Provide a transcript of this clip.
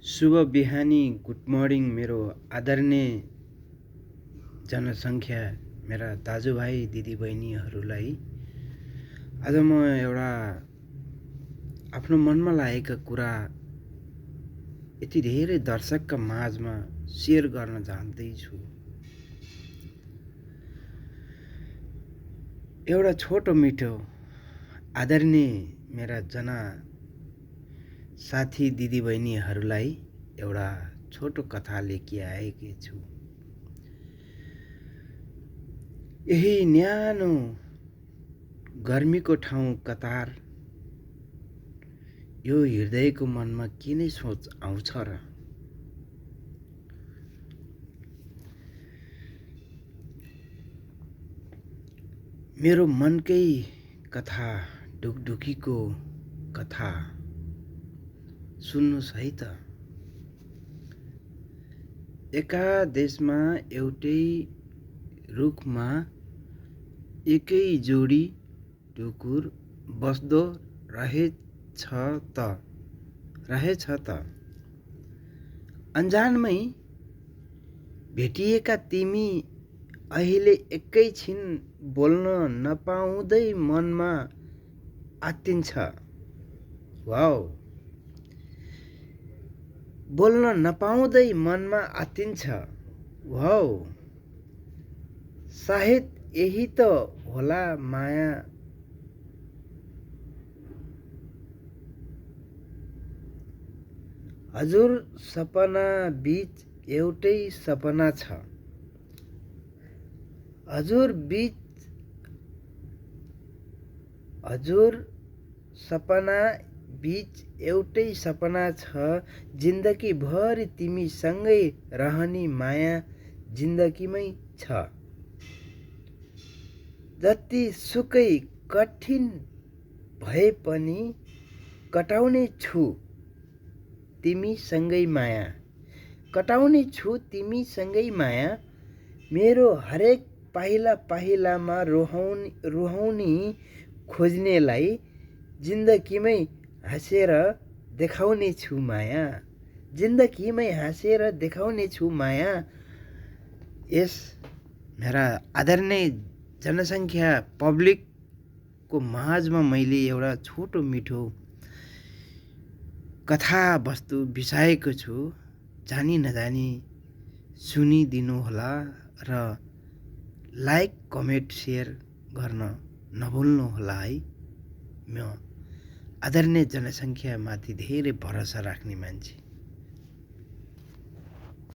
शुभ बिहानी, good morning मेरो आदरणीय जनसङ्ख्या, मेरा दाजुभाइ दिदीबहिनीहरूलाई। आज म एउटा आफ्नो मनमा लागेका कुरा यति धेरै दर्शकका माझमा सेयर गर्न चाहन्दैछु। एउटा छोटो मिठो आदरणीय मेरा साथी दिदीबहिनीहरूलाई एउटा छोटो कथा लेखी आएकी छु। यही न्यानो गर्मीको ठाउँ कतार, यो हृदयको मनमा के नै सोच आउँछ र? मेरो मनकै कथा, ढुकढुकीको कथा सुन्नुहोस् है त। एका देशमा एउटै रुखमा एकै जोडी ढुकुर बस्दो रहेछ त। अन्जानमै भेटिएका तिमी अहिले एकैछिन बोल्न नपाउँदै मनमा आत्तिन्छ। वाउ! बोल्न नपाउँदै मनमा आत्तिन्छ। वाउ! सायद यही त होला माया। हजुर सपना बीच एउटै सपना छ। हजुर सपना बीच एउटै सपना छ। जिन्दगीभरि तिमीसँगै रहने माया जिन्दगीमै छ। जतिसुकै कठिन भए पनि कटाउने छु तिमीसँगै माया। मेरो हरेक पाइलामा रुहाउने खोज्नेलाई जिन्दगीमै हाँसेर देखाउने छु माया। यस मेरा आदरणीय जनसङ्ख्या पब्लिकको माझमा मैले एउटा छोटो मिठो कथा वस्तु बिसाएको छु। जानी नजानी सुनिदिनुहोला र लाइक, कमेन्ट, सेयर गर्न नभुल्नुहोला है। म आदरणीय जनसङ्ख्यामाथि धेरै भरोसा राख्ने मान्छे।